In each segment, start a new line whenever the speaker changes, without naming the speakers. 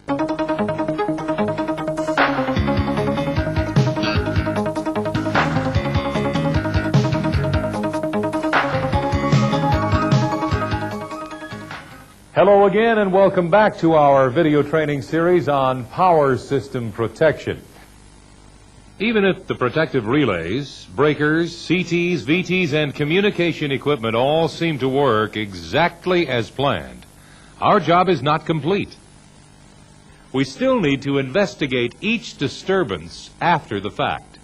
Hello again and welcome back to our video training series on power system protection. Even if the protective relays, breakers, CTs, VTs, and communication equipment all seem to work exactly as planned, our job is not complete. We still need to investigate each disturbance after the fact.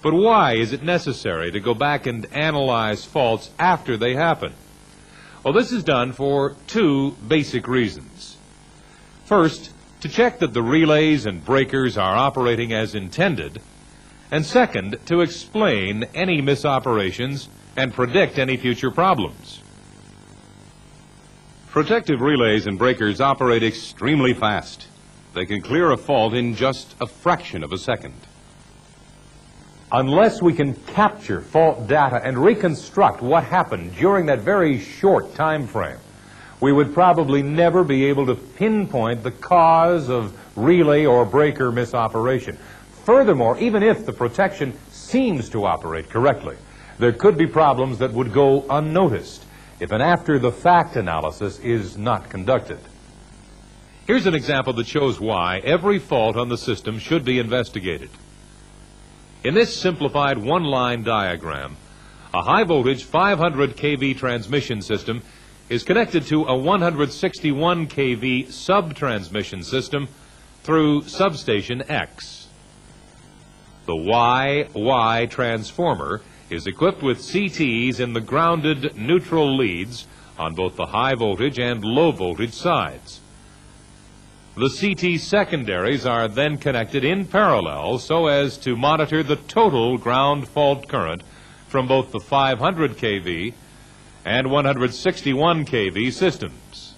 But why is it necessary to go back and analyze faults after they happen? Well, this is done for two basic reasons. First, to check that the relays and breakers are operating as intended, and second, to explain any misoperations and predict any future problems. Protective relays and breakers operate extremely fast. They can clear a fault in just a fraction of a second. Unless we can capture fault data and reconstruct what happened during that very short time frame, we would probably never be able to pinpoint the cause of relay or breaker misoperation. Furthermore, even if the protection seems to operate correctly, there could be problems that would go unnoticed if an after-the-fact analysis is not conducted. Here's an example that shows why every fault on the system should be investigated. In this simplified one-line diagram, a high-voltage 500 kV transmission system is connected to a 161 kV sub-transmission system through substation X. The YY transformer is equipped with CTs in the grounded neutral leads on both the high-voltage and low-voltage sides. The CT secondaries are then connected in parallel so as to monitor the total ground fault current from both the 500 kV and 161 kV systems.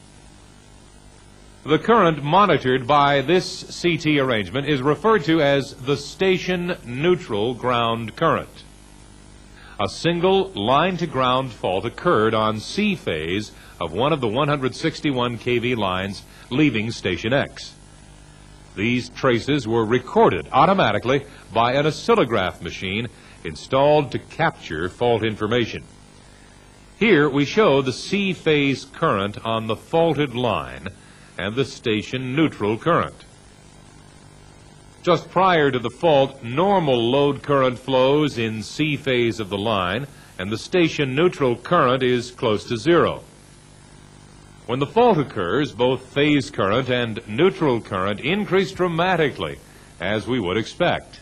The current monitored by this CT arrangement is referred to as the station neutral ground current. A single line-to-ground fault occurred on C phase of one of the 161 kV lines leaving station X. These traces were recorded automatically by an oscillograph machine installed to capture fault information. Here we show the C phase current on the faulted line and the station neutral current. Just prior to the fault, normal load current flows in C phase of the line, and the station neutral current is close to zero. When the fault occurs, both phase current and neutral current increase dramatically, as we would expect.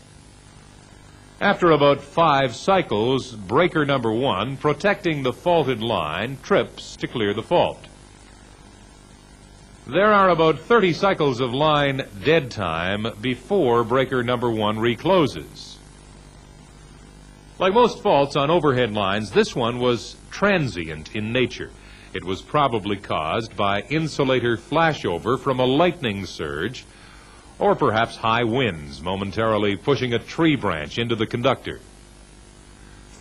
After about 5 cycles, breaker number 1, protecting the faulted line, trips to clear the fault. There are about 30 cycles of line dead time before breaker number 1 recloses. Like most faults on overhead lines, this one was transient in nature. It was probably caused by insulator flashover from a lightning surge, or perhaps high winds momentarily pushing a tree branch into the conductor.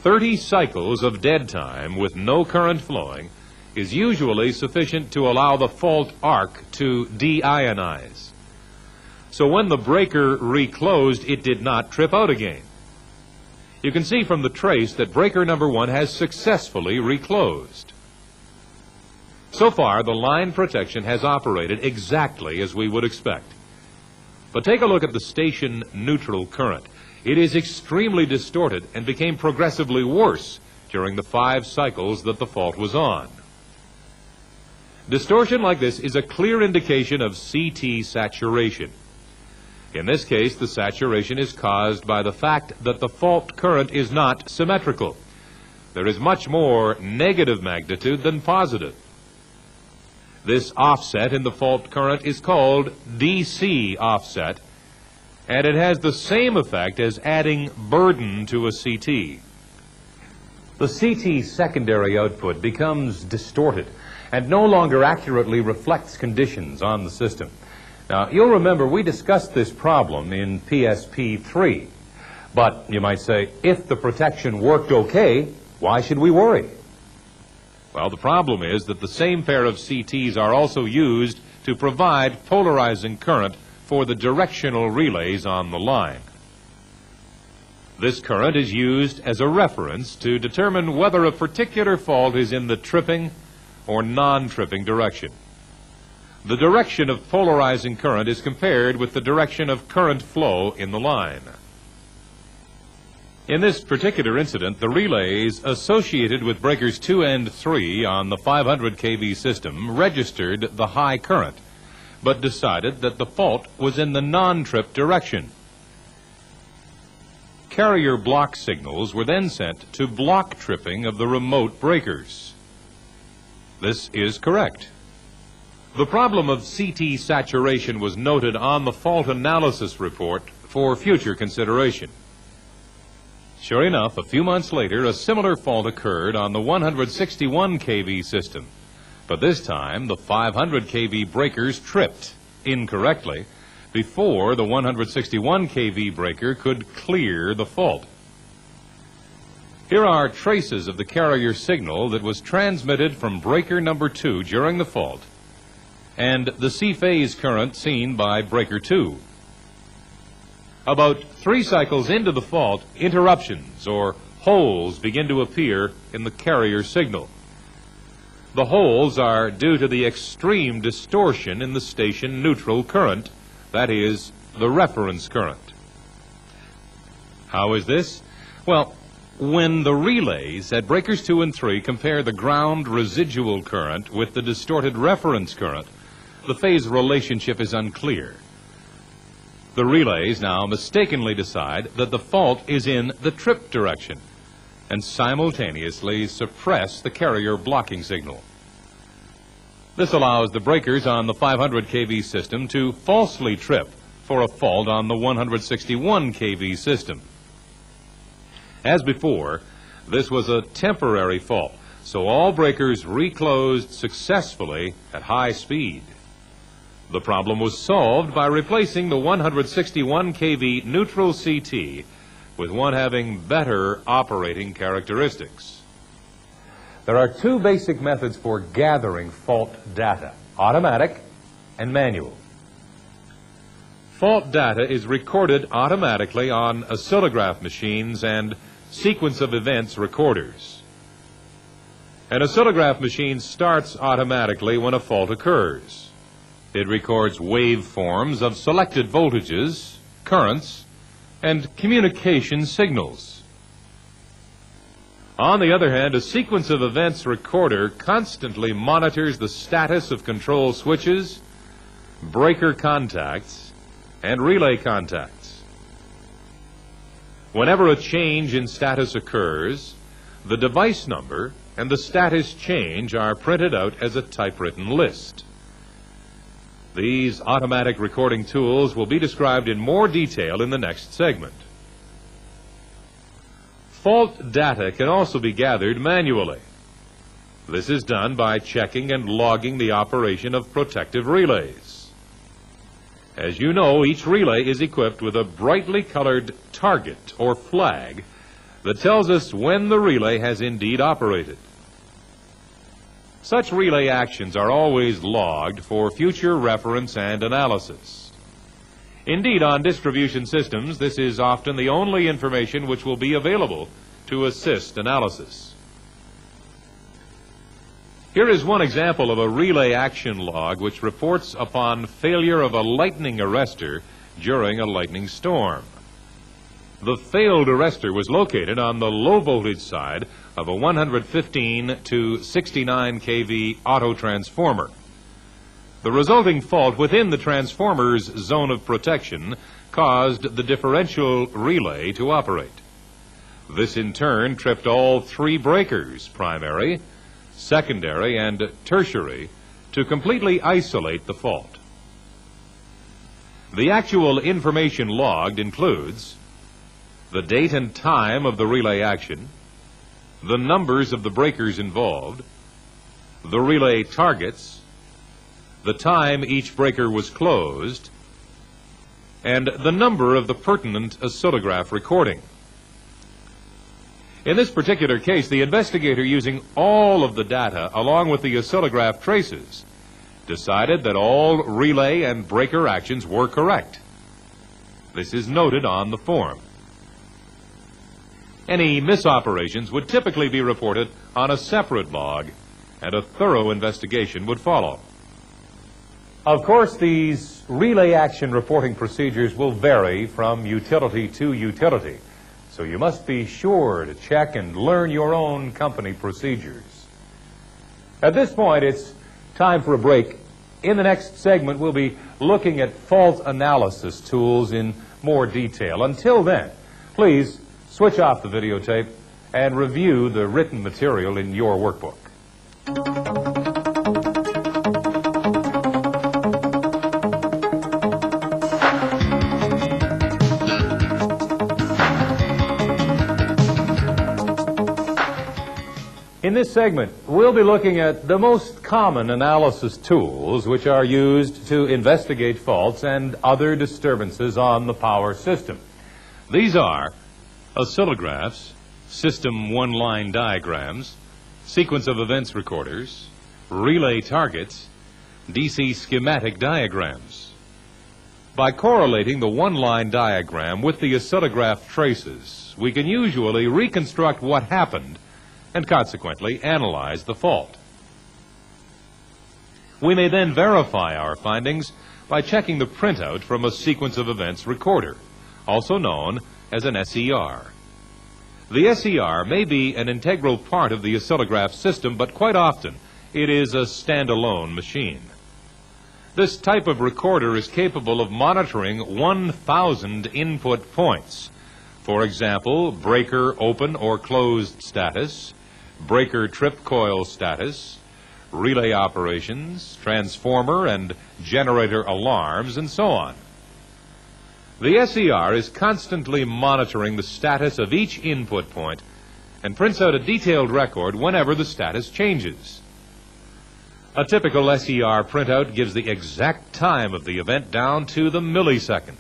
30 cycles of dead time with no current flowing is usually sufficient to allow the fault arc to deionize. So when the breaker reclosed, it did not trip out again. You can see from the trace that breaker number 1 has successfully reclosed. So far, the line protection has operated exactly as we would expect. But take a look at the station neutral current. It is extremely distorted and became progressively worse during the 5 cycles that the fault was on. Distortion like this is a clear indication of CT saturation. In this case, the saturation is caused by the fact that the fault current is not symmetrical. There is much more negative magnitude than positive. This offset in the fault current is called DC offset, and it has the same effect as adding burden to a CT. The CT secondary output becomes distorted and no longer accurately reflects conditions on the system. Now, you'll remember we discussed this problem in PSP 3. But you might say, if the protection worked okay, why should we worry? Well, the problem is that the same pair of CTs are also used to provide polarizing current for the directional relays on the line. This current is used as a reference to determine whether a particular fault is in the tripping or non-tripping direction. The direction of polarizing current is compared with the direction of current flow in the line. In this particular incident, the relays associated with breakers 2 and 3 on the 500 kV system registered the high current, but decided that the fault was in the non-trip direction. Carrier block signals were then sent to block tripping of the remote breakers. This is correct. The problem of CT saturation was noted on the fault analysis report for future consideration. Sure enough, a few months later, a similar fault occurred on the 161 kV system, but this time the 500 kV breakers tripped incorrectly before the 161 kV breaker could clear the fault. Here are traces of the carrier signal that was transmitted from breaker number 2 during the fault, and the C-phase current seen by breaker 2. About 3 cycles into the fault, interruptions or holes begin to appear in the carrier signal. The holes are due to the extreme distortion in the station neutral current, that is, the reference current. How is this? Well, when the relays at breakers 2 and 3 compare the ground residual current with the distorted reference current, the phase relationship is unclear. The relays now mistakenly decide that the fault is in the trip direction and simultaneously suppress the carrier blocking signal. This allows the breakers on the 500 kV system to falsely trip for a fault on the 161 kV system. As before, this was a temporary fault, so all breakers reclosed successfully at high speed. The problem was solved by replacing the 161 kV neutral CT with one having better operating characteristics. There are 2 basic methods for gathering fault data: automatic and manual. Fault data is recorded automatically on oscillograph machines and sequence of events recorders. An oscillograph machine starts automatically when a fault occurs. It records waveforms of selected voltages, currents, and communication signals. On the other hand, a sequence of events recorder constantly monitors the status of control switches, breaker contacts, and relay contacts. Whenever a change in status occurs, the device number and the status change are printed out as a typewritten list. These automatic recording tools will be described in more detail in the next segment. Fault data can also be gathered manually. This is done by checking and logging the operation of protective relays. As you know, each relay is equipped with a brightly colored target or flag that tells us when the relay has indeed operated. Such relay actions are always logged for future reference and analysis. Indeed, on distribution systems, this is often the only information which will be available to assist analysis. Here is one example of a relay action log which reports upon failure of a lightning arrestor during a lightning storm. The failed arrestor was located on the low voltage side of a 115 to 69 kV auto transformer. The resulting fault within the transformer's zone of protection caused the differential relay to operate. This in turn tripped all 3 breakers, primary, secondary, and tertiary, to completely isolate the fault. The actual information logged includes the date and time of the relay action, the numbers of the breakers involved, the relay targets, the time each breaker was closed, and the number of the pertinent oscillograph recording. In this particular case, the investigator, using all of the data along with the oscillograph traces, decided that all relay and breaker actions were correct. This is noted on the form. Any misoperations would typically be reported on a separate log, and a thorough investigation would follow. Of course, these relay action reporting procedures will vary from utility to utility, so you must be sure to check and learn your own company procedures. At this point, it's time for a break. In the next segment, we'll be looking at fault analysis tools in more detail. Until then, please switch off the videotape and review the written material in your workbook. In this segment, we'll be looking at the most common analysis tools which are used to investigate faults and other disturbances on the power system. These are oscillographs, system one-line diagrams, sequence of events recorders, relay targets, DC schematic diagrams. By correlating the one-line diagram with the oscillograph traces, we can usually reconstruct what happened and consequently analyze the fault. We may then verify our findings by checking the printout from a sequence of events recorder, also known as an SER. The SER may be an integral part of the oscillograph system, but quite often it is a standalone machine. This type of recorder is capable of monitoring 1,000 input points. For example, breaker open or closed status, breaker trip coil status, relay operations, transformer and generator alarms, and so on. The SER is constantly monitoring the status of each input point and prints out a detailed record whenever the status changes. A typical SER printout gives the exact time of the event down to the millisecond.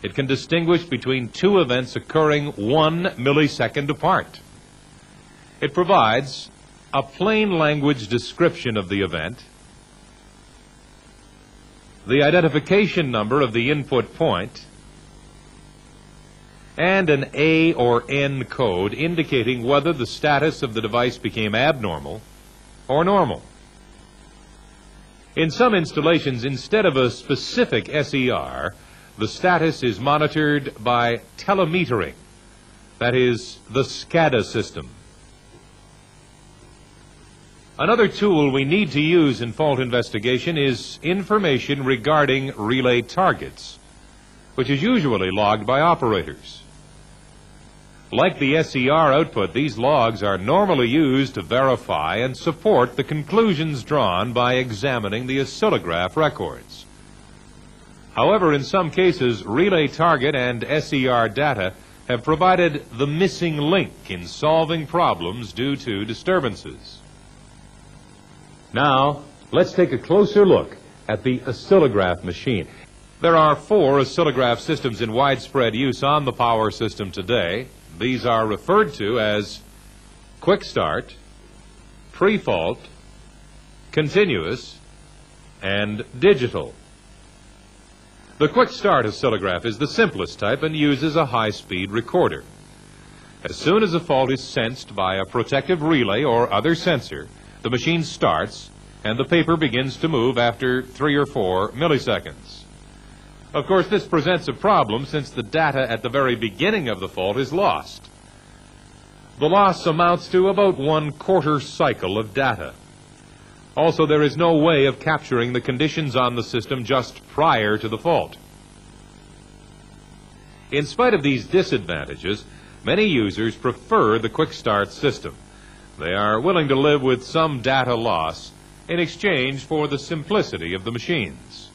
It can distinguish between two events occurring 1 millisecond apart. It provides a plain language description of the event, the identification number of the input point, and an A or N code indicating whether the status of the device became abnormal or normal. In some installations, instead of a specific SER, the status is monitored by telemetering, that is, the SCADA system. Another tool we need to use in fault investigation is information regarding relay targets, which is usually logged by operators. Like the SER output, these logs are normally used to verify and support the conclusions drawn by examining the oscillograph records. However, in some cases, relay target and SER data have provided the missing link in solving problems due to disturbances. Now, let's take a closer look at the oscillograph machine. There are 4 oscillograph systems in widespread use on the power system today. These are referred to as quick start, pre-fault, continuous, and digital. The quick start oscillograph is the simplest type and uses a high-speed recorder. As soon as a fault is sensed by a protective relay or other sensor, the machine starts and the paper begins to move after 3 or 4 milliseconds. Of course, this presents a problem since the data at the very beginning of the fault is lost. The loss amounts to about 1/4 cycle of data. Also, there is no way of capturing the conditions on the system just prior to the fault. In spite of these disadvantages, many users prefer the quick start system. They are willing to live with some data loss in exchange for the simplicity of the machines.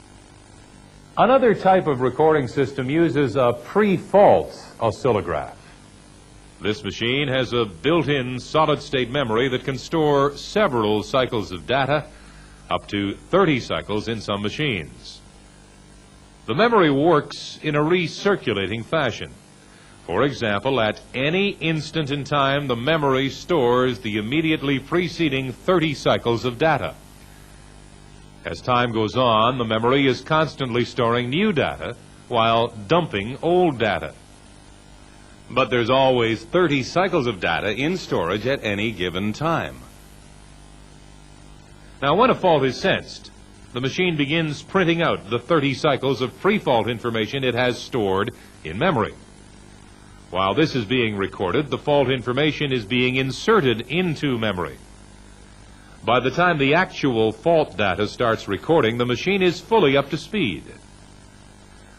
Another type of recording system uses a pre-fault oscillograph. This machine has a built-in solid-state memory that can store several cycles of data, up to 30 cycles in some machines. The memory works in a recirculating fashion. For example, at any instant in time, the memory stores the immediately preceding 30 cycles of data. As time goes on, the memory is constantly storing new data while dumping old data. But there's always 30 cycles of data in storage at any given time. Now, when a fault is sensed, the machine begins printing out the 30 cycles of pre-fault information it has stored in memory. While this is being recorded, the fault information is being inserted into memory. By the time the actual fault data starts recording, the machine is fully up to speed.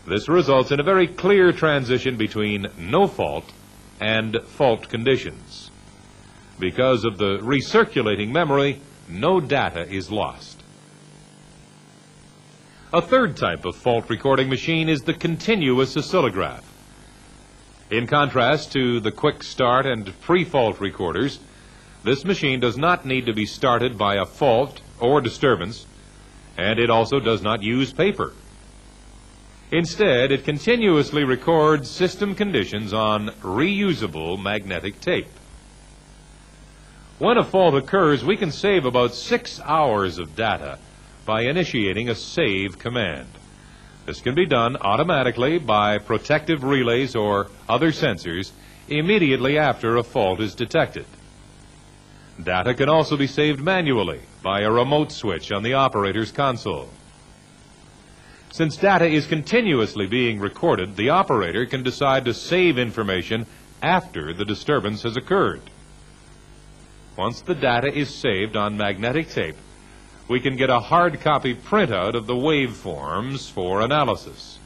This results in a very clear transition between no fault and fault conditions. Because of the recirculating memory, no data is lost. A third type of fault recording machine is the continuous oscillograph. In contrast to the quick start and pre-fault recorders, this machine does not need to be started by a fault or disturbance, and it also does not use paper. Instead, it continuously records system conditions on reusable magnetic tape. When a fault occurs, we can save about 6 hours of data by initiating a save command. This can be done automatically by protective relays or other sensors immediately after a fault is detected. Data can also be saved manually by a remote switch on the operator's console. Since data is continuously being recorded, the operator can decide to save information after the disturbance has occurred. Once the data is saved on magnetic tape, we can get a hard copy printout of the waveforms for analysis.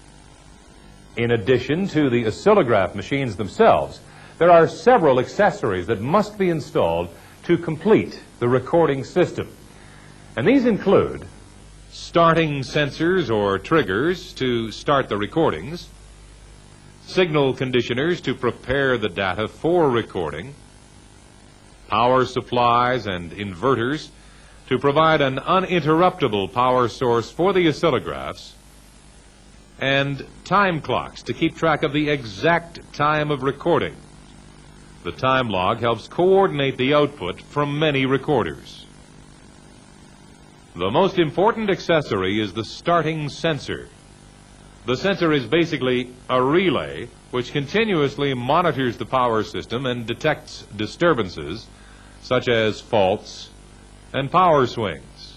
In addition to the oscillograph machines themselves, there are several accessories that must be installed to complete the recording system. And these include starting sensors or triggers to start the recordings, signal conditioners to prepare the data for recording, power supplies and inverters to provide an uninterruptible power source for the oscillographs, and time clocks to keep track of the exact time of recording. The time log helps coordinate the output from many recorders. The most important accessory is the starting sensor. The sensor is basically a relay which continuously monitors the power system and detects disturbances such as faults and power swings.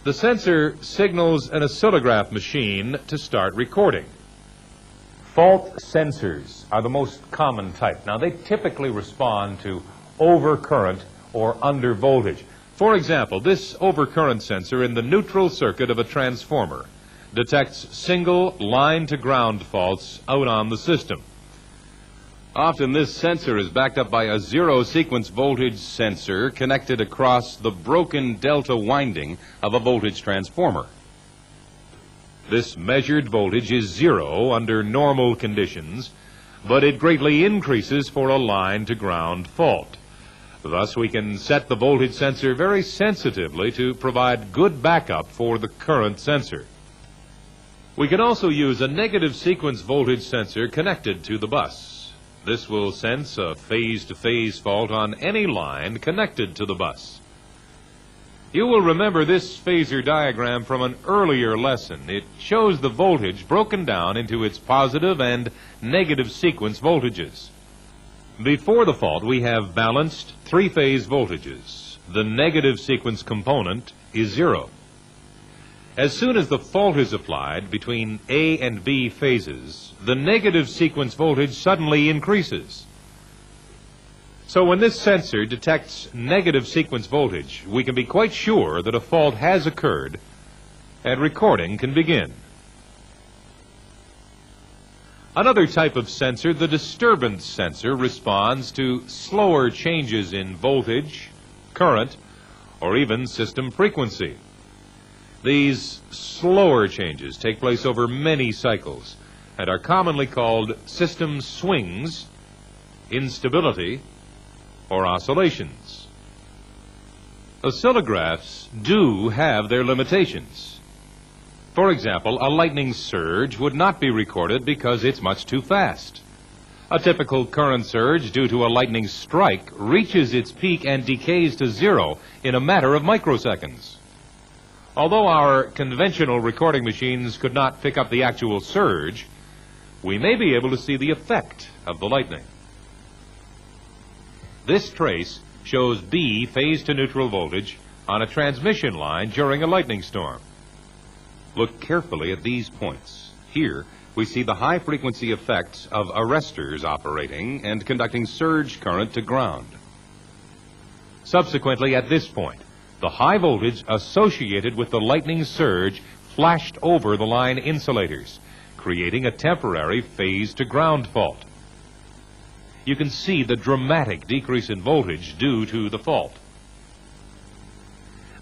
The sensor signals an oscillograph machine to start recording. Fault sensors are the most common type. Now, they typically respond to overcurrent or under voltage. For example, this overcurrent sensor in the neutral circuit of a transformer detects single line-to-ground faults out on the system. Often this sensor is backed up by a zero-sequence voltage sensor connected across the broken delta winding of a voltage transformer. This measured voltage is zero under normal conditions, but it greatly increases for a line-to-ground fault. Thus, we can set the voltage sensor very sensitively to provide good backup for the current sensor. We can also use a negative sequence voltage sensor connected to the bus. This will sense a phase-to-phase fault on any line connected to the bus. You will remember this phasor diagram from an earlier lesson. It shows the voltage broken down into its positive and negative sequence voltages. Before the fault, we have balanced three-phase voltages. The negative sequence component is zero. As soon as the fault is applied between A and B phases, the negative sequence voltage suddenly increases. So when this sensor detects negative sequence voltage, we can be quite sure that a fault has occurred and recording can begin. Another type of sensor, the disturbance sensor, responds to slower changes in voltage, current, or even system frequency. These slower changes take place over many cycles and are commonly called system swings, instability, or oscillations. Oscillographs do have their limitations. For example, a lightning surge would not be recorded because it's much too fast. A typical current surge due to a lightning strike reaches its peak and decays to zero in a matter of microseconds. Although our conventional recording machines could not pick up the actual surge, we may be able to see the effect of the lightning. This trace shows B phase to neutral voltage on a transmission line during a lightning storm. Look carefully at these points. Here, we see the high-frequency effects of arresters operating and conducting surge current to ground. Subsequently, at this point, the high voltage associated with the lightning surge flashed over the line insulators, creating a temporary phase-to-ground fault. You can see the dramatic decrease in voltage due to the fault.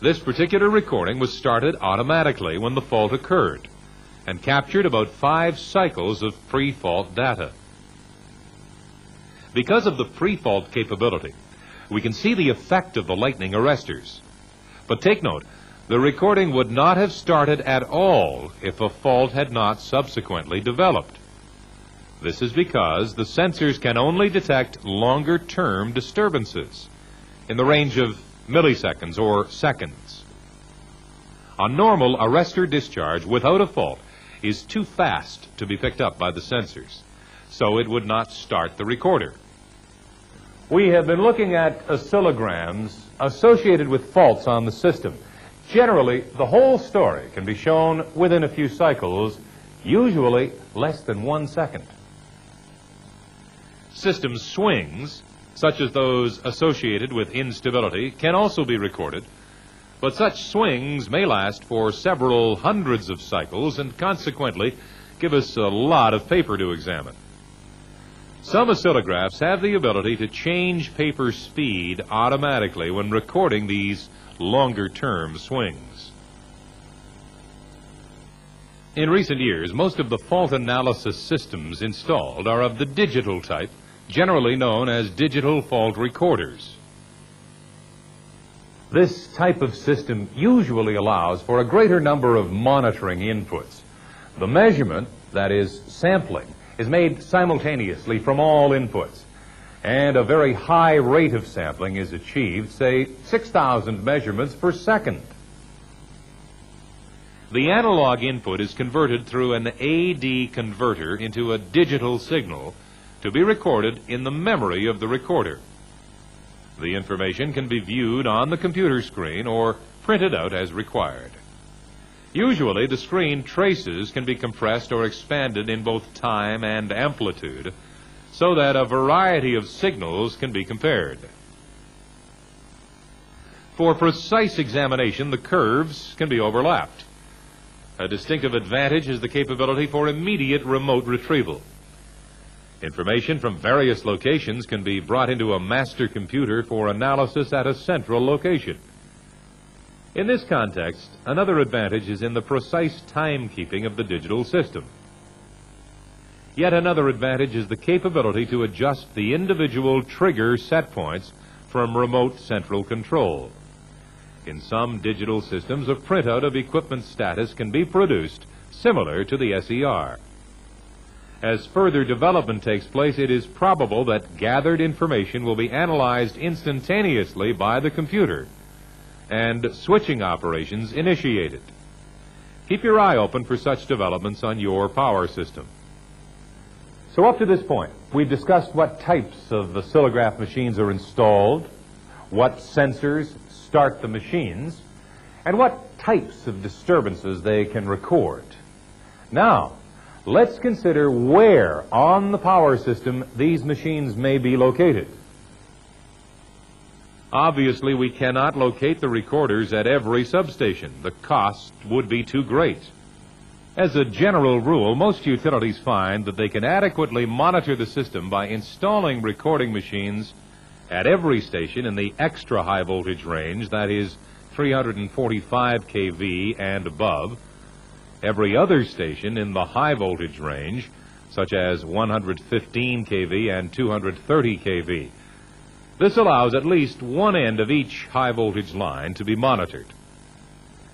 This particular recording was started automatically when the fault occurred and captured about 5 cycles of pre-fault data. Because of the pre-fault capability, we can see the effect of the lightning arresters. But take note, the recording would not have started at all if a fault had not subsequently developed. This is because the sensors can only detect longer-term disturbances in the range of milliseconds or seconds. A normal arrestor discharge without a fault is too fast to be picked up by the sensors, so it would not start the recorder. We have been looking at oscillograms associated with faults on the system. Generally, the whole story can be shown within a few cycles, usually less than 1 second. System swings, such as those associated with instability, can also be recorded, but such swings may last for several hundreds of cycles and consequently give us a lot of paper to examine. Some oscillographs have the ability to change paper speed automatically when recording these longer-term swings. In recent years, most of the fault analysis systems installed are of the digital type, generally known as digital fault recorders. This type of system usually allows for a greater number of monitoring inputs. The measurement, that is, sampling, is made simultaneously from all inputs, and a very high rate of sampling is achieved, say 6,000 measurements per second. The analog input is converted through an AD converter into a digital signal to be recorded in the memory of the recorder. The information can be viewed on the computer screen or printed out as required. Usually, the screen traces can be compressed or expanded in both time and amplitude so that a variety of signals can be compared. For precise examination, the curves can be overlapped. A distinctive advantage is the capability for immediate remote retrieval. Information from various locations can be brought into a master computer for analysis at a central location. In this context, another advantage is in the precise timekeeping of the digital system. Yet another advantage is the capability to adjust the individual trigger set points from remote central control. In some digital systems, a printout of equipment status can be produced similar to the SER. As further development takes place, it is probable that gathered information will be analyzed instantaneously by the computer and switching operations initiated. Keep your eye open for such developments on your power system. So up to this point, we've discussed what types of oscillograph machines are installed, what sensors start the machines, and what types of disturbances they can record. Now, let's consider where on the power system these machines may be located. Obviously, we cannot locate the recorders at every substation. The cost would be too great. As a general rule, most utilities find that they can adequately monitor the system by installing recording machines at every station in the extra high voltage range, that is 345 kV and above, every other station in the high voltage range, such as 115 kV and 230 kV. This allows at least one end of each high voltage line to be monitored.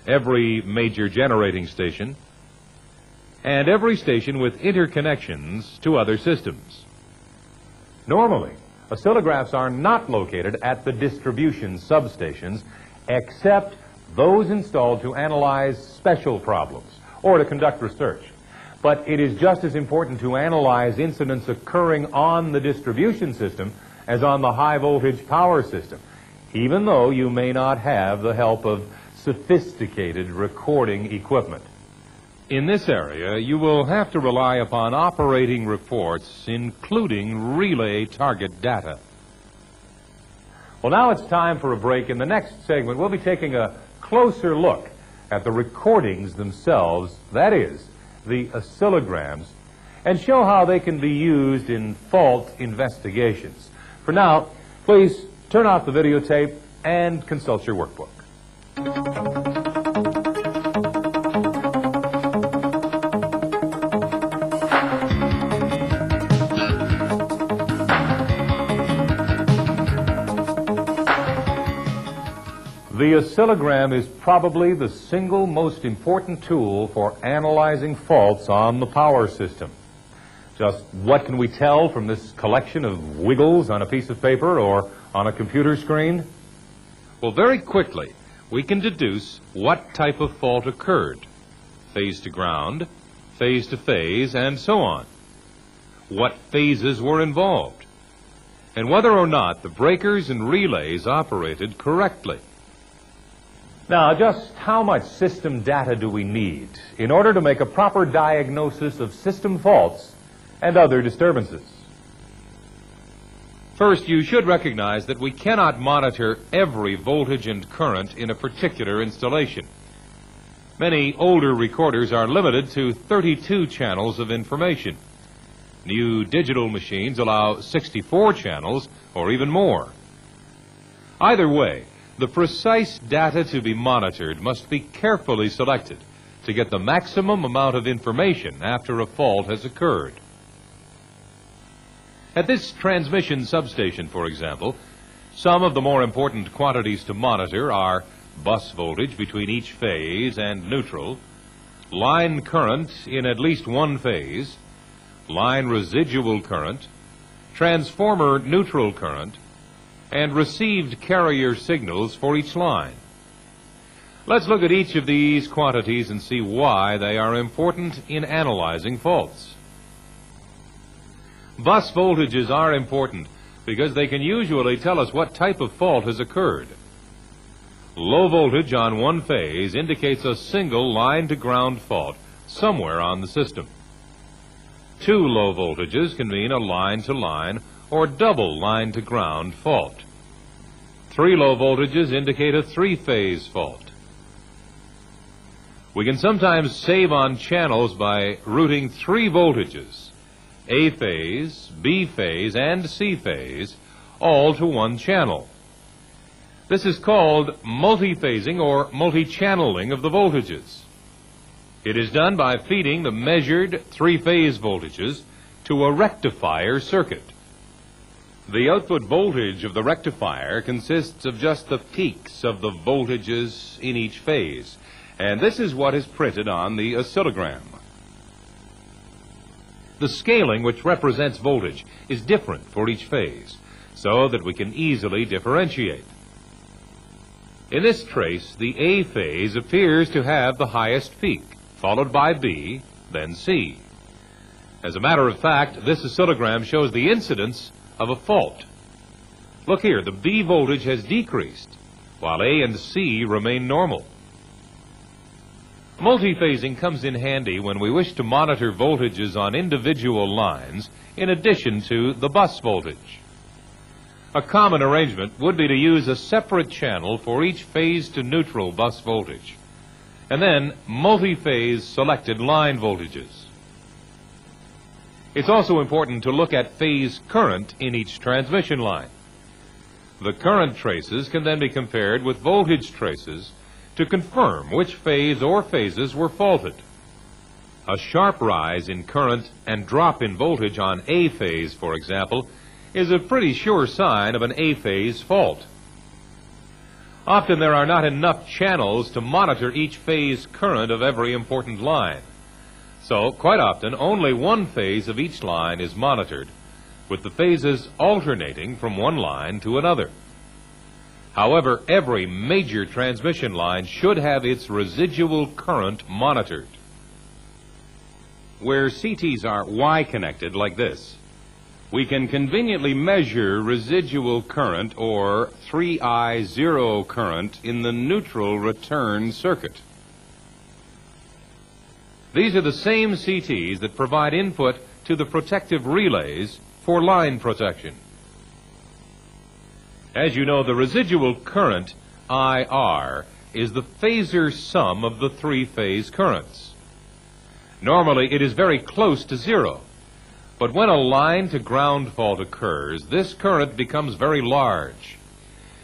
Every major generating station, and every station with interconnections to other systems. Normally, oscillographs are not located at the distribution substations except those installed to analyze special problems or to conduct research. But it is just as important to analyze incidents occurring on the distribution system as on the high-voltage power system, even though you may not have the help of sophisticated recording equipment. In this area, you will have to rely upon operating reports, including relay target data. Well, now it's time for a break. In the next segment, we'll be taking a closer look at the recordings themselves, that is, the oscillograms, and show how they can be used in fault investigations. For now, please turn off the videotape and consult your workbook. The oscillogram is probably the single most important tool for analyzing faults on the power system. Just what can we tell from this collection of wiggles on a piece of paper or on a computer screen? Well, very quickly, we can deduce what type of fault occurred. Phase to ground, phase to phase, and so on. What phases were involved, and whether or not the breakers and relays operated correctly. Now, just how much system data do we need in order to make a proper diagnosis of system faults and other disturbances? First, you should recognize that we cannot monitor every voltage and current in a particular installation. Many older recorders are limited to 32 channels of information. New digital machines allow 64 channels or even more. Either way, the precise data to be monitored must be carefully selected to get the maximum amount of information after a fault has occurred. At this transmission substation, for example, some of the more important quantities to monitor are bus voltage between each phase and neutral, line current in at least one phase, line residual current, transformer neutral current, and received carrier signals for each line. Let's look at each of these quantities and see why they are important in analyzing faults. Bus voltages are important because they can usually tell us what type of fault has occurred. Low voltage on one phase indicates a single line-to-ground fault somewhere on the system. Two low voltages can mean a line-to-line or double line-to-ground fault. Three low voltages indicate a three-phase fault. We can sometimes save on channels by routing three voltages, A phase, B phase, and C phase, all to one channel. This is called multiphasing or multi-channeling of the voltages. It is done by feeding the measured three-phase voltages to a rectifier circuit. The output voltage of the rectifier consists of just the peaks of the voltages in each phase, and this is what is printed on the oscillogram. The scaling which represents voltage is different for each phase, so that we can easily differentiate. In this trace, the A phase appears to have the highest peak, followed by B, then C. As a matter of fact, this oscillogram shows the incidence of a fault. Look here, the B voltage has decreased, while A and C remain normal. Multiphasing comes in handy when we wish to monitor voltages on individual lines in addition to the bus voltage. A common arrangement would be to use a separate channel for each phase to neutral bus voltage, and then multi-phase selected line voltages. It's also important to look at phase current in each transmission line. The current traces can then be compared with voltage traces to confirm which phase or phases were faulted. A sharp rise in current and drop in voltage on A phase, for example, is a pretty sure sign of an A phase fault. Often there are not enough channels to monitor each phase current of every important line. So, quite often, only one phase of each line is monitored, with the phases alternating from one line to another. However, every major transmission line should have its residual current monitored. Where CTs are Y-connected like this, we can conveniently measure residual current or 3I0 current in the neutral return circuit. These are the same CTs that provide input to the protective relays for line protection. As you know, the residual current, IR, is the phasor sum of the three-phase currents. Normally, it is very close to zero. But when a line-to-ground fault occurs, this current becomes very large.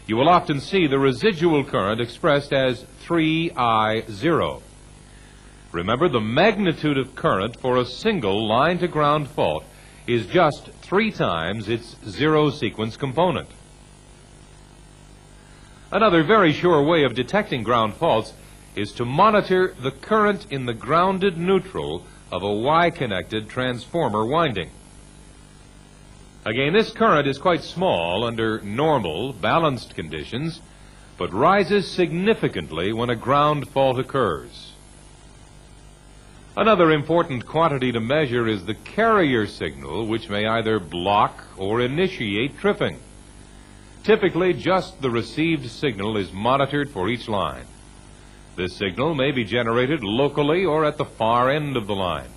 You will often see the residual current expressed as 3I0. Remember, the magnitude of current for a single line-to-ground fault is just 3 times its zero-sequence component. Another very sure way of detecting ground faults is to monitor the current in the grounded neutral of a Y-connected transformer winding. Again, this current is quite small under normal, balanced conditions, but rises significantly when a ground fault occurs. Another important quantity to measure is the carrier signal, which may either block or initiate tripping. Typically, just the received signal is monitored for each line. This signal may be generated locally or at the far end of the line.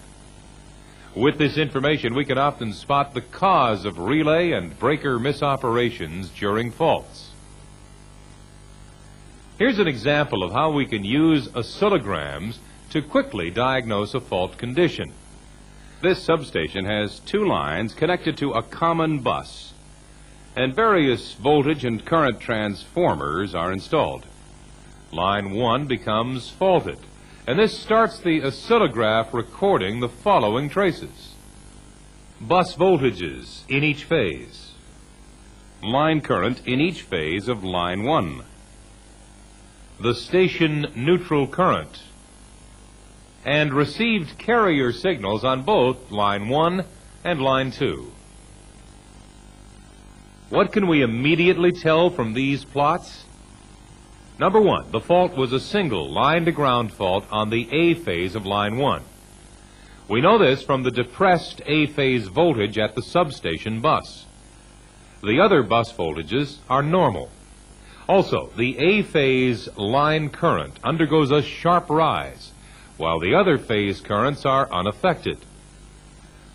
With this information, we can often spot the cause of relay and breaker misoperations during faults. Here's an example of how we can use oscillograms to quickly diagnose a fault condition. This substation has 2 lines connected to a common bus, and various voltage and current transformers are installed. Line 1 becomes faulted, and this starts the oscillograph recording the following traces: bus voltages in each phase, line current in each phase of line 1, the station neutral current, and received carrier signals on both line 1 and line 2. What can we immediately tell from these plots? Number 1, the fault was a single line-to-ground fault on the A phase of line 1. We know this from the depressed A phase voltage at the substation bus. The other bus voltages are normal. Also, the A phase line current undergoes a sharp rise, while the other phase currents are unaffected.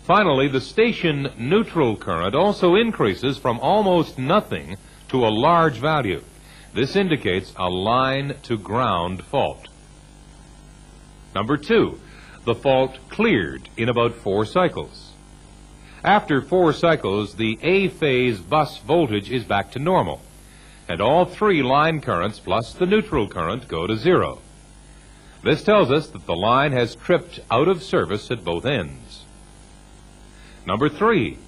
Finally, the station neutral current also increases from almost nothing to a large value. This indicates a line-to-ground fault. Number 2, the fault cleared in about 4 cycles. After 4 cycles, the A phase bus voltage is back to normal, and all 3 line currents plus the neutral current go to 0. This tells us that the line has tripped out of service at both ends. Number 3,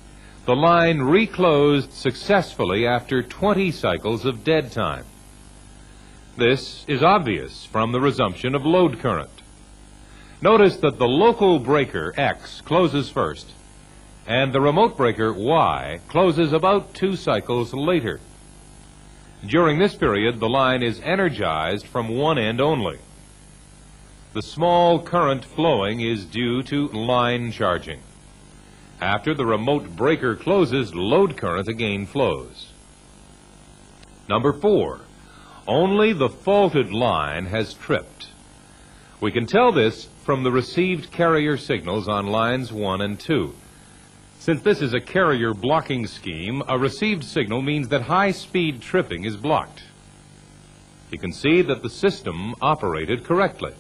the line reclosed successfully after 20 cycles of dead time. This is obvious from the resumption of load current. Notice that the local breaker X closes first, and the remote breaker Y closes about 2 cycles later. During this period, the line is energized from one end only. The small current flowing is due to line charging. After the remote breaker closes, load current again flows. Number 4, only the faulted line has tripped. We can tell this from the received carrier signals on lines 1 and 2. Since this is a carrier blocking scheme, a received signal means that high-speed tripping is blocked. You can see that the system operated correctly.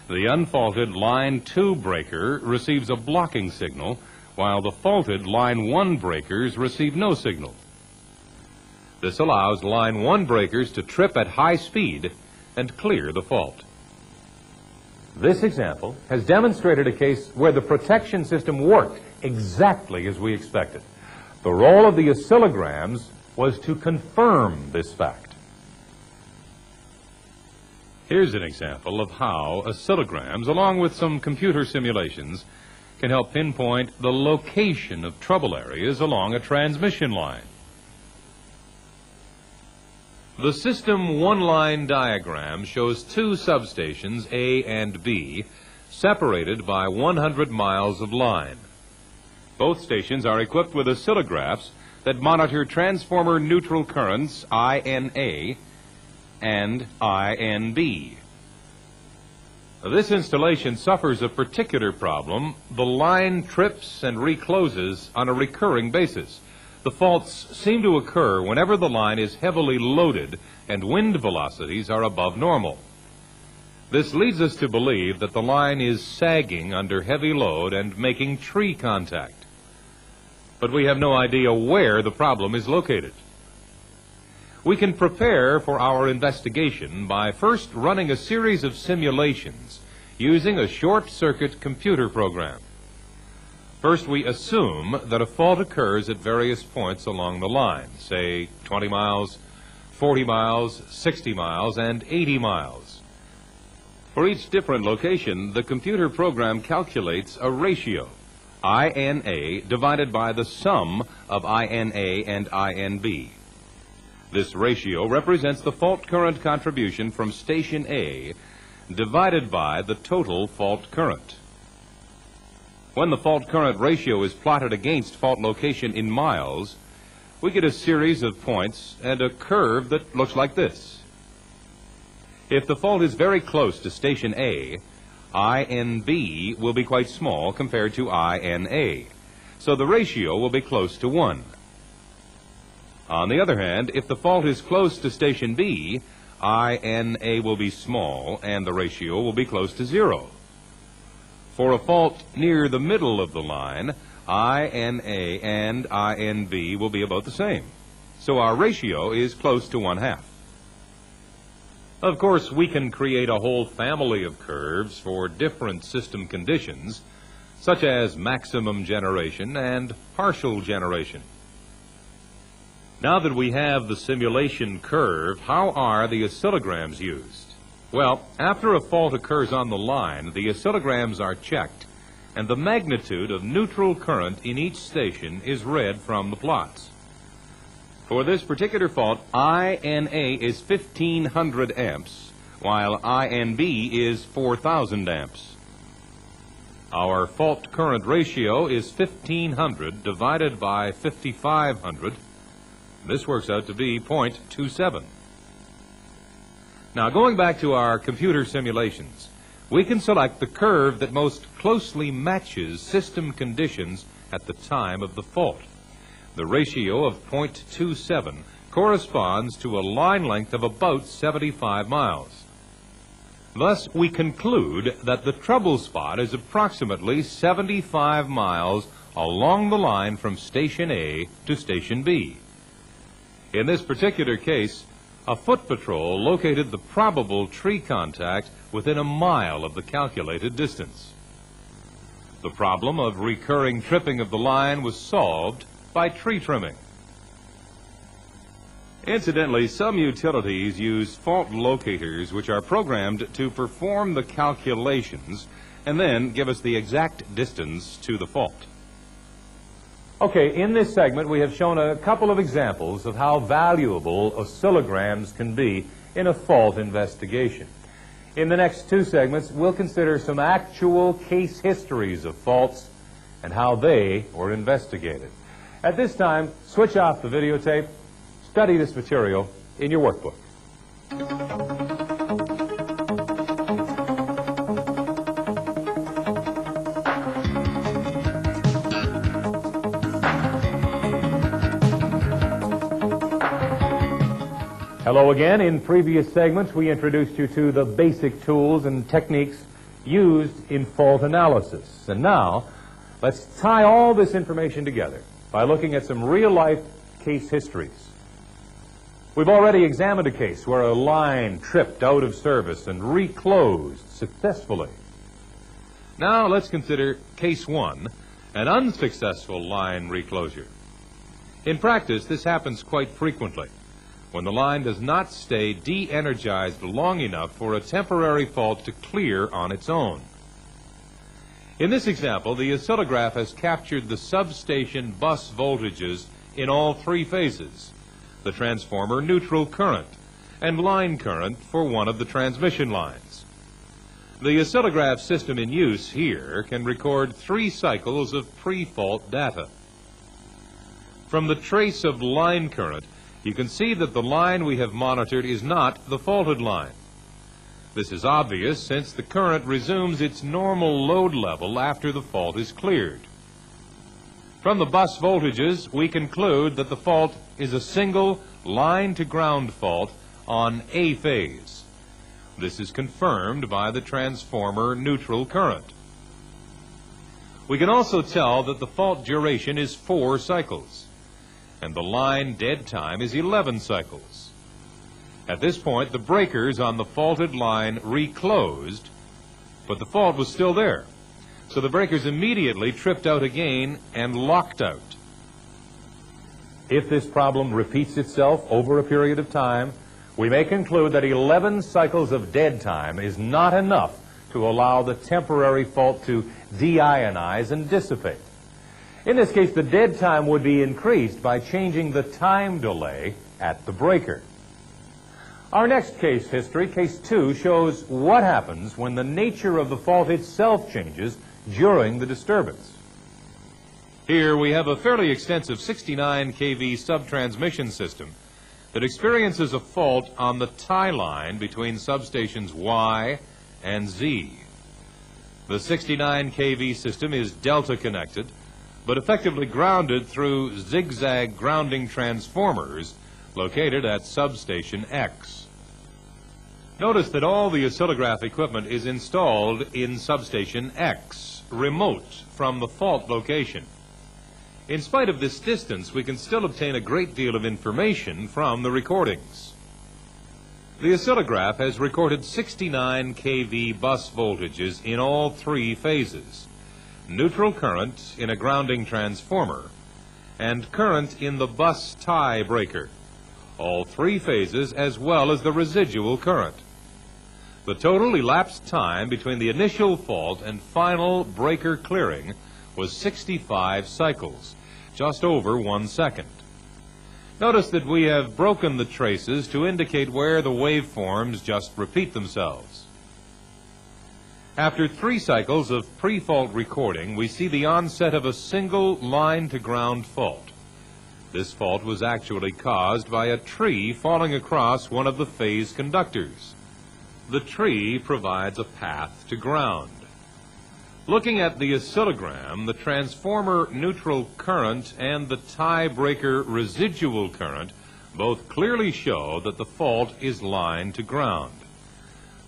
The unfaulted line 2 breaker receives a blocking signal, while the faulted line 1 breakers receive no signal. This allows line 1 breakers to trip at high speed and clear the fault. This example has demonstrated a case where the protection system worked exactly as we expected. The role of the oscillograms was to confirm this fact. Here's an example of how oscillograms, along with some computer simulations, can help pinpoint the location of trouble areas along a transmission line. The system one-line diagram shows two substations, A and B, separated by 100 miles of line. Both stations are equipped with oscillographs that monitor transformer neutral currents, INA and INB. This installation suffers a particular problem. The line trips and recloses on a recurring basis. The faults seem to occur whenever the line is heavily loaded and wind velocities are above normal. This leads us to believe that the line is sagging under heavy load and making tree contact. But we have no idea where the problem is located. We can prepare for our investigation by first running a series of simulations using a short-circuit computer program. First, we assume that a fault occurs at various points along the line, say 20 miles, 40 miles, 60 miles, and 80 miles. For each different location, the computer program calculates a ratio, INA divided by the sum of INA and INB. This ratio represents the fault current contribution from station A divided by the total fault current. When the fault current ratio is plotted against fault location in miles, we get a series of points and a curve that looks like this. If the fault is very close to station A, INB will be quite small compared to INA, so the ratio will be close to 1. On the other hand, if the fault is close to station B, INA will be small and the ratio will be close to 0. For a fault near the middle of the line, INA and INB will be about the same, so our ratio is close to 1/2. Of course, we can create a whole family of curves for different system conditions, such as maximum generation and partial generation. Now that we have the simulation curve, how are the oscillograms used? Well, after a fault occurs on the line, the oscillograms are checked, and the magnitude of neutral current in each station is read from the plots. For this particular fault, INA is 1,500 amps, while INB is 4,000 amps. Our fault current ratio is 1,500 divided by 5,500. This works out to be 0.27. Now, going back to our computer simulations, we can select the curve that most closely matches system conditions at the time of the fault. The ratio of 0.27 corresponds to a line length of about 75 miles. Thus, we conclude that the trouble spot is approximately 75 miles along the line from station A to station B. In this particular case, a foot patrol located the probable tree contact within a mile of the calculated distance. The problem of recurring tripping of the line was solved by tree trimming. Incidentally, some utilities use fault locators which are programmed to perform the calculations and then give us the exact distance to the fault. Okay, in this segment we have shown a couple of examples of how valuable oscillograms can be in a fault investigation. In the next two segments, we'll consider some actual case histories of faults and how they were investigated. At this time, switch off the videotape, study this material in your workbook. Hello again. In previous segments, we introduced you to the basic tools and techniques used in fault analysis. And now, let's tie all this information together by looking at some real-life case histories. We've already examined a case where a line tripped out of service and reclosed successfully. Now let's consider case 1, an unsuccessful line reclosure. In practice, this happens quite frequently when the line does not stay de-energized long enough for a temporary fault to clear on its own. In this example, the oscillograph has captured the substation bus voltages in all three phases, the transformer neutral current, and line current for one of the transmission lines. The oscillograph system in use here can record 3 cycles of pre-fault data. From the trace of line current, you can see that the line we have monitored is not the faulted line. This is obvious since the current resumes its normal load level after the fault is cleared. From the bus voltages, we conclude that the fault is a single line-to-ground fault on A phase. This is confirmed by the transformer neutral current. We can also tell that the fault duration is 4 cycles, and the line dead time is 11 cycles. At this point, the breakers on the faulted line reclosed, but the fault was still there. So the breakers immediately tripped out again and locked out. If this problem repeats itself over a period of time, we may conclude that 11 cycles of dead time is not enough to allow the temporary fault to deionize and dissipate. In this case, the dead time would be increased by changing the time delay at the breaker. Our next case history, case 2, shows what happens when the nature of the fault itself changes during the disturbance. Here we have a fairly extensive 69 kV subtransmission system that experiences a fault on the tie line between substations Y and Z. The 69 kV system is delta connected, but effectively grounded through zigzag grounding transformers located at substation X. Notice that all the oscillograph equipment is installed in substation X, remote from the fault location. In spite of this distance, we can still obtain a great deal of information from the recordings. The oscillograph has recorded 69 kV bus voltages in all 3 phases, neutral current in a grounding transformer, and current in the bus tie breaker, all 3 phases as well as the residual current. The total elapsed time between the initial fault and final breaker clearing was 65 cycles, just over 1 second. Notice that we have broken the traces to indicate where the waveforms just repeat themselves. After 3 cycles of pre-fault recording, we see the onset of a single line-to-ground fault. This fault was actually caused by a tree falling across one of the phase conductors. The tree provides a path to ground. Looking at the oscillogram, the transformer neutral current and the tie breaker residual current both clearly show that the fault is line to ground.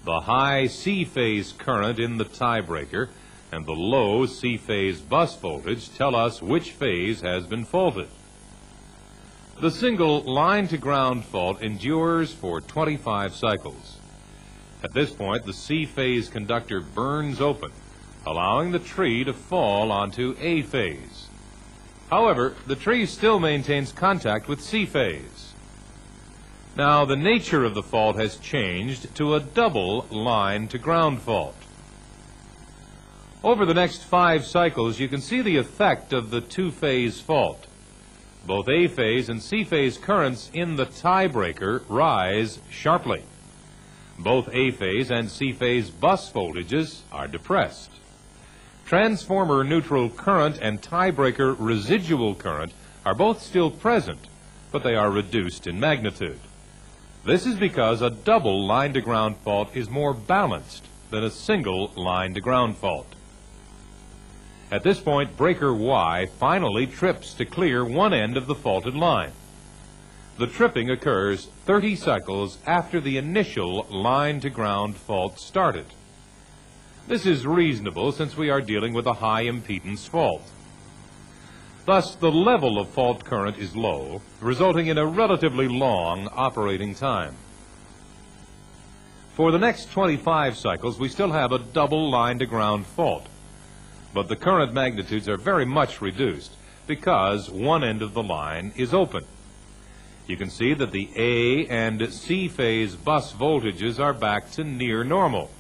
The high C-phase current in the tie breaker and the low C-phase bus voltage tell us which phase has been faulted. The single line-to-ground fault endures for 25 cycles. At this point, the C-phase conductor burns open, allowing the tree to fall onto A phase. However, the tree still maintains contact with C phase. Now, the nature of the fault has changed to a double line-to-ground fault. Over the next 5 cycles, you can see the effect of the 2-phase fault. Both A phase and C phase currents in the tie breaker rise sharply. Both A phase and C phase bus voltages are depressed. Transformer neutral current and tie breaker residual current are both still present, but they are reduced in magnitude. This is because a double line-to-ground fault is more balanced than a single line-to-ground fault. At this point, breaker Y finally trips to clear one end of the faulted line. The tripping occurs 30 cycles after the initial line-to-ground fault started. This is reasonable since we are dealing with a high impedance fault. Thus, the level of fault current is low, resulting in a relatively long operating time. For the next 25 cycles, we still have a double line-to-ground fault, but the current magnitudes are very much reduced because one end of the line is open. You can see that the A and C phase bus voltages are back to near normal.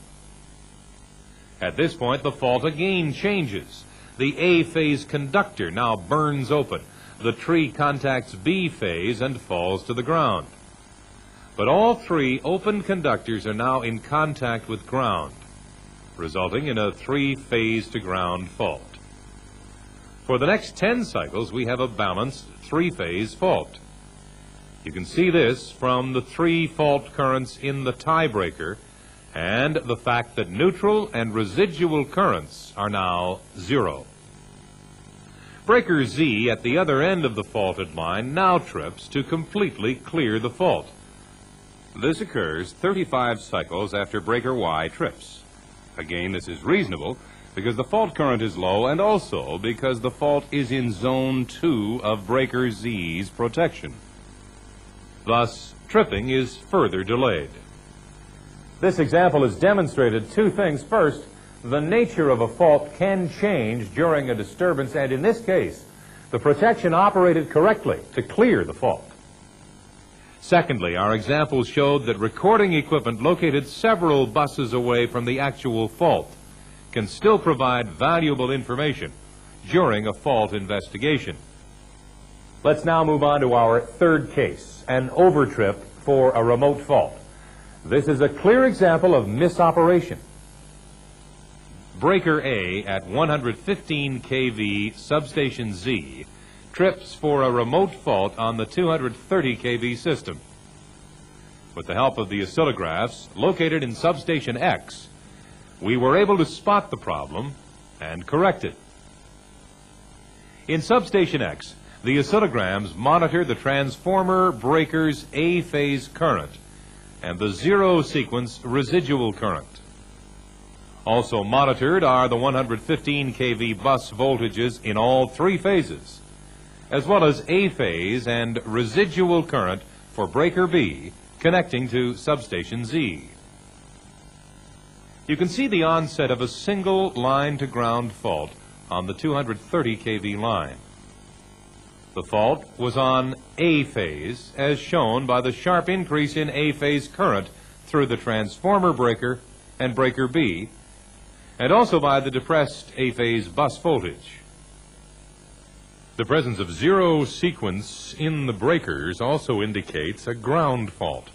At this point, the fault again changes. The A phase conductor now burns open. The tree contacts B phase and falls to the ground. But all three open conductors are now in contact with ground, resulting in a three-phase to ground fault. For the next 10 cycles, we have a balanced three-phase fault. You can see this from the three fault currents in the tiebreaker and the fact that neutral and residual currents are now zero. Breaker Z at the other end of the faulted line now trips to completely clear the fault. This occurs 35 cycles after breaker Y trips. Again, this is reasonable because the fault current is low and also because the fault is in zone 2 of breaker Z's protection. Thus, tripping is further delayed. This example has demonstrated two things. First, the nature of a fault can change during a disturbance, and in this case, the protection operated correctly to clear the fault. Secondly, our example showed that recording equipment located several buses away from the actual fault can still provide valuable information during a fault investigation. Let's now move on to our third case, an overtrip for a remote fault. This is a clear example of misoperation. Breaker A at 115 kV substation Z trips for a remote fault on the 230 kV system. With the help of the oscillographs located in substation X, we were able to spot the problem and correct it. In substation X, the oscillograms monitor the transformer breaker's A-phase current and the zero sequence residual current. Also monitored are the 115 kV bus voltages in all three phases, as well as A-phase and residual current for breaker B connecting to substation Z. You can see the onset of a single line-to-ground fault on the 230 kV line. The fault was on A-phase, as shown by the sharp increase in A-phase current through the transformer breaker and breaker B, and also by the depressed A-phase bus voltage. The presence of zero sequence in the breakers also indicates a ground fault.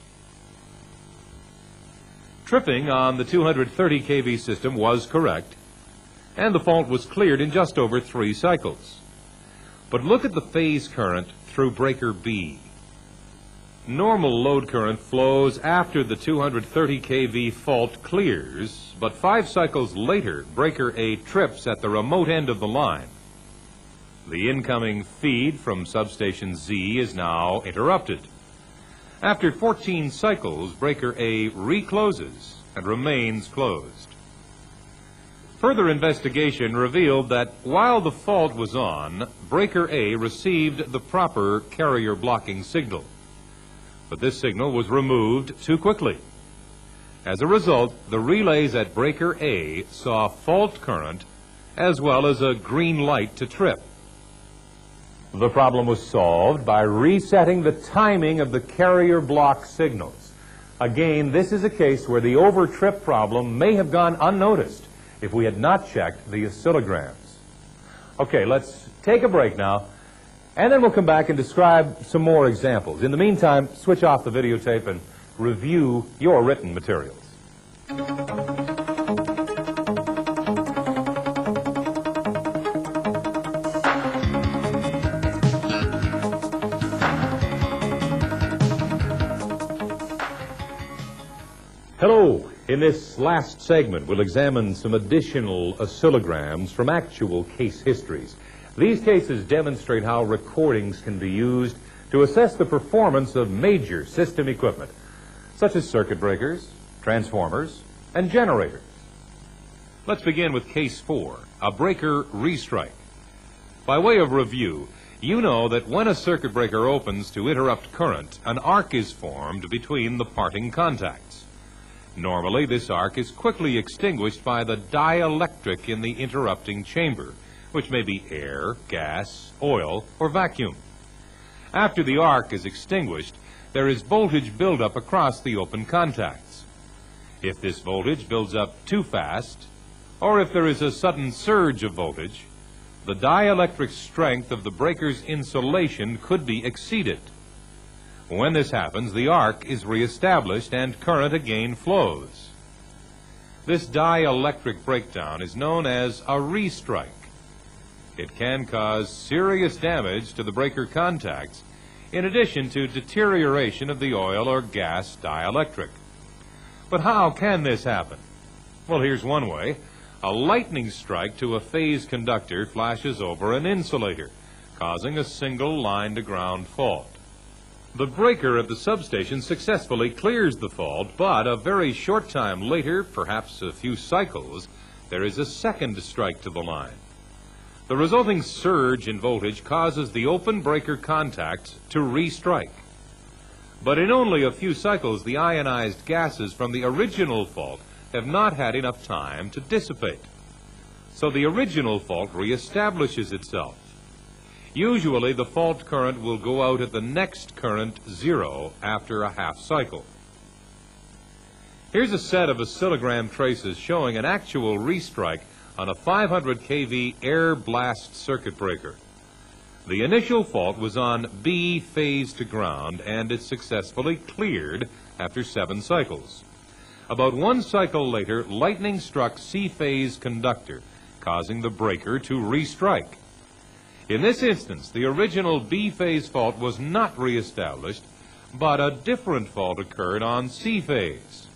Tripping on the 230 kV system was correct, and the fault was cleared in just over 3 cycles. But look at the phase current through breaker B. Normal load current flows after the 230 kV fault clears, but 5 cycles later, breaker A trips at the remote end of the line. The incoming feed from substation Z is now interrupted. After 14 cycles, breaker A recloses and remains closed. Further investigation revealed that while the fault was on, breaker A received the proper carrier blocking signal. But this signal was removed too quickly. As a result, the relays at breaker A saw fault current as well as a green light to trip. The problem was solved by resetting the timing of the carrier block signals. Again, this is a case where the overtrip problem may have gone unnoticed if we had not checked the oscillograms. Okay, let's take a break now, and then we'll come back and describe some more examples. In the meantime, switch off the videotape and review your written materials. Hello. In this last segment, we'll examine some additional oscillograms from actual case histories. These cases demonstrate how recordings can be used to assess the performance of major system equipment, such as circuit breakers, transformers, and generators. Let's begin with Case 4, a breaker restrike. By way of review, you know that when a circuit breaker opens to interrupt current, an arc is formed between the parting contacts. Normally, this arc is quickly extinguished by the dielectric in the interrupting chamber, which may be air, gas, oil, or vacuum. After the arc is extinguished, there is voltage buildup across the open contacts. If this voltage builds up too fast, or if there is a sudden surge of voltage, the dielectric strength of the breaker's insulation could be exceeded. When this happens, the arc is reestablished and current again flows. This dielectric breakdown is known as a restrike. It can cause serious damage to the breaker contacts, in addition to deterioration of the oil or gas dielectric. But how can this happen? Well, here's one way. A lightning strike to a phase conductor flashes over an insulator, causing a single line-to-ground fault. The breaker at the substation successfully clears the fault, but a very short time later, perhaps a few cycles, there is a second strike to the line. The resulting surge in voltage causes the open breaker contacts to restrike. But in only a few cycles, the ionized gases from the original fault have not had enough time to dissipate. So the original fault reestablishes itself. Usually, the fault current will go out at the next current zero after a half cycle. Here's a set of oscillogram traces showing an actual restrike on a 500 kV air blast circuit breaker. The initial fault was on B phase to ground, and it successfully cleared after 7 cycles. About 1 cycle later, lightning struck C phase conductor, causing the breaker to restrike. In this instance, the original B phase fault was not reestablished, but a different fault occurred on C phase.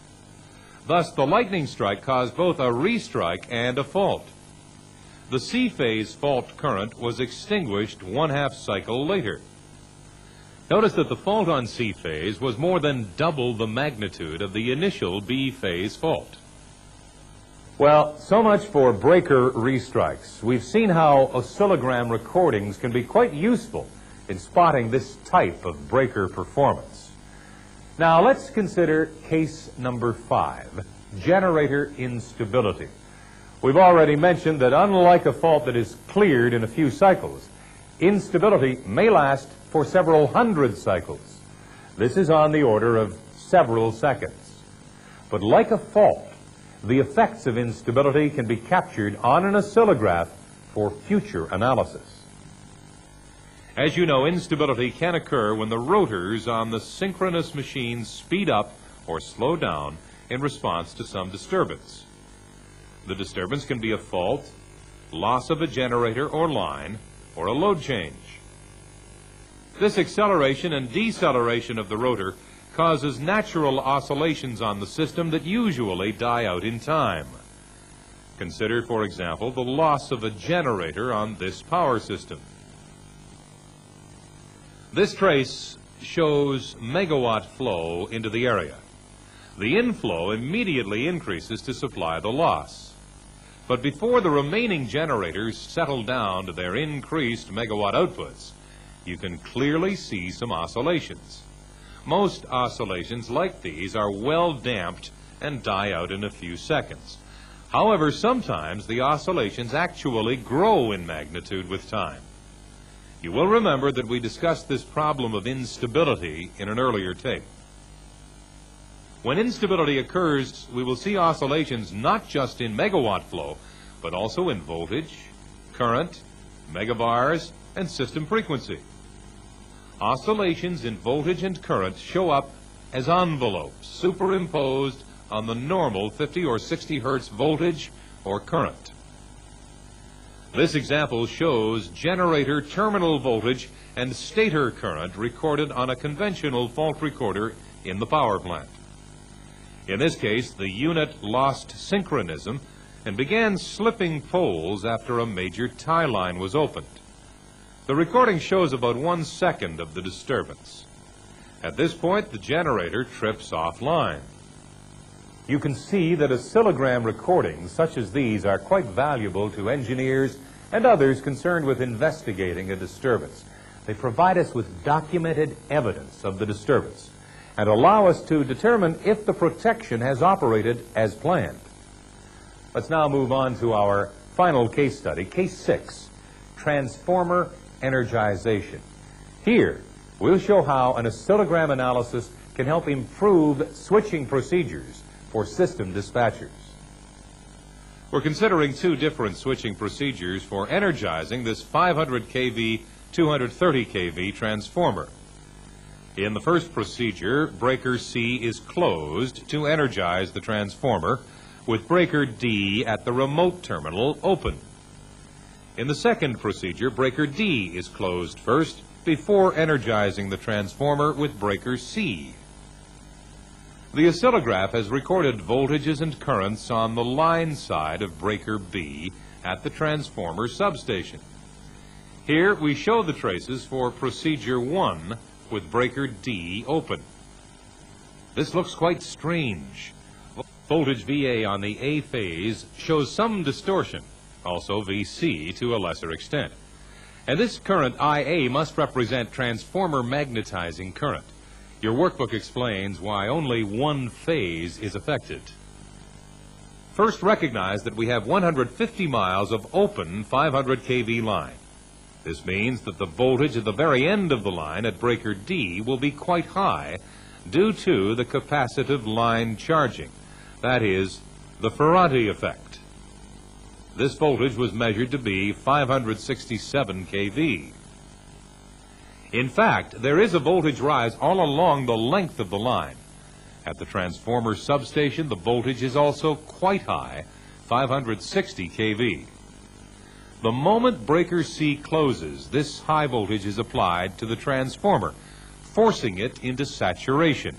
Thus, the lightning strike caused both a restrike and a fault. The C phase fault current was extinguished 1/2 cycle later. Notice that the fault on C phase was more than double the magnitude of the initial B phase fault. Well, so much for breaker restrikes. We've seen how oscillogram recordings can be quite useful in spotting this type of breaker performance. Now let's consider case number 5, generator instability. We've already mentioned that unlike a fault that is cleared in a few cycles, instability may last for several hundred cycles. This is on the order of several seconds. But like a fault, the effects of instability can be captured on an oscillograph for future analysis. As you know, instability can occur when the rotors on the synchronous machine speed up or slow down in response to some disturbance. The disturbance can be a fault, loss of a generator or line, or a load change. This acceleration and deceleration of the rotor causes natural oscillations on the system that usually die out in time. Consider, for example, the loss of a generator on this power system. This trace shows megawatt flow into the area. The inflow immediately increases to supply the loss. But before the remaining generators settle down to their increased megawatt outputs, you can clearly see some oscillations. Most oscillations like these are well damped and die out in a few seconds. However, sometimes the oscillations actually grow in magnitude with time. You will remember that we discussed this problem of instability in an earlier tape. When instability occurs, we will see oscillations not just in megawatt flow, but also in voltage, current, megabars, and system frequency. Oscillations in voltage and current show up as envelopes superimposed on the normal 50 or 60 hertz voltage or current. This example shows generator terminal voltage and stator current recorded on a conventional fault recorder in the power plant. In this case, the unit lost synchronism and began slipping poles after a major tie line was opened. The recording shows about 1 second of the disturbance. At this point, the generator trips offline. You can see that oscillogram recordings such as these are quite valuable to engineers and others concerned with investigating a disturbance. They provide us with documented evidence of the disturbance and allow us to determine if the protection has operated as planned. Let's now move on to our final case study, case 6, transformer energization. Here, we'll show how an oscillogram analysis can help improve switching procedures for system dispatchers. We're considering 2 different switching procedures for energizing this 500 kV, 230 kV transformer. In the first procedure, breaker C is closed to energize the transformer, with breaker D at the remote terminal open. In the second procedure, breaker D is closed first before energizing the transformer with breaker C. The oscillograph has recorded voltages and currents on the line side of breaker B at the transformer substation. Here we show the traces for procedure 1 with breaker D open. This looks quite strange. Voltage VA on the A phase shows some distortion, also VC to a lesser extent. And this current IA must represent transformer magnetizing current. Your workbook explains why only one phase is affected. First, recognize that we have 150 miles of open 500 kV line. This means that the voltage at the very end of the line at breaker D will be quite high due to the capacitive line charging. That is, the Ferranti effect. This voltage was measured to be 567 kV. In fact, there is a voltage rise all along the length of the line. At the transformer substation, the voltage is also quite high, 560 kV. The moment breaker C closes, this high voltage is applied to the transformer, forcing it into saturation.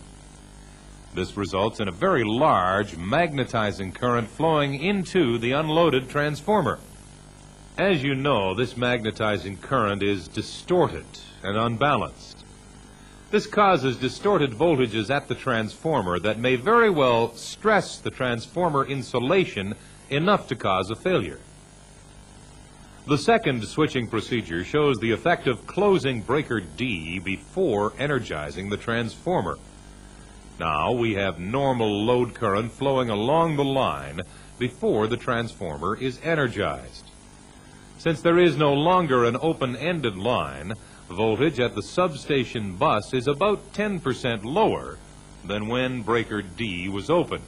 This results in a very large magnetizing current flowing into the unloaded transformer. As you know, this magnetizing current is distorted and unbalanced. This causes distorted voltages at the transformer that may very well stress the transformer insulation enough to cause a failure. The second switching procedure shows the effect of closing breaker D before energizing the transformer. Now we have normal load current flowing along the line before the transformer is energized. Since there is no longer an open-ended line, voltage at the substation bus is about 10% lower than when breaker D was open.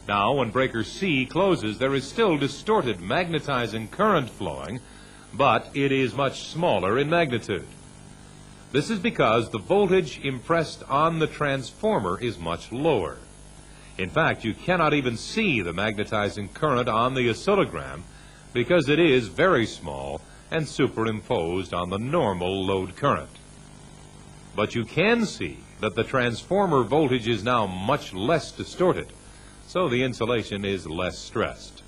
Now, when breaker C closes, there is still distorted magnetizing current flowing, but it is much smaller in magnitude. This is because the voltage impressed on the transformer is much lower. In fact, you cannot even see the magnetizing current on the oscillogram because it is very small and superimposed on the normal load current. But you can see that the transformer voltage is now much less distorted, so the insulation is less stressed.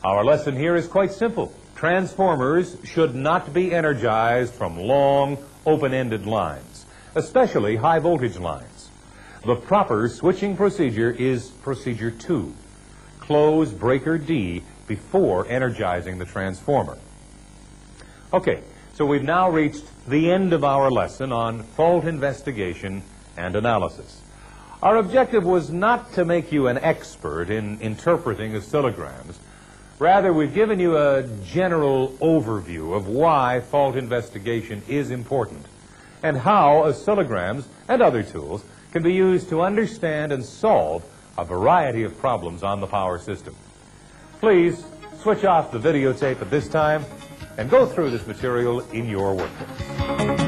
Our lesson here is quite simple. Transformers should not be energized from long, open-ended lines, especially high voltage lines. The proper switching procedure is procedure 2. Close breaker D before energizing the transformer. Okay, so we've now reached the end of our lesson on fault investigation and analysis. Our objective was not to make you an expert in interpreting oscillograms. Rather, we've given you a general overview of why fault investigation is important and how oscillograms and other tools can be used to understand and solve a variety of problems on the power system. Please switch off the videotape at this time and go through this material in your workbook.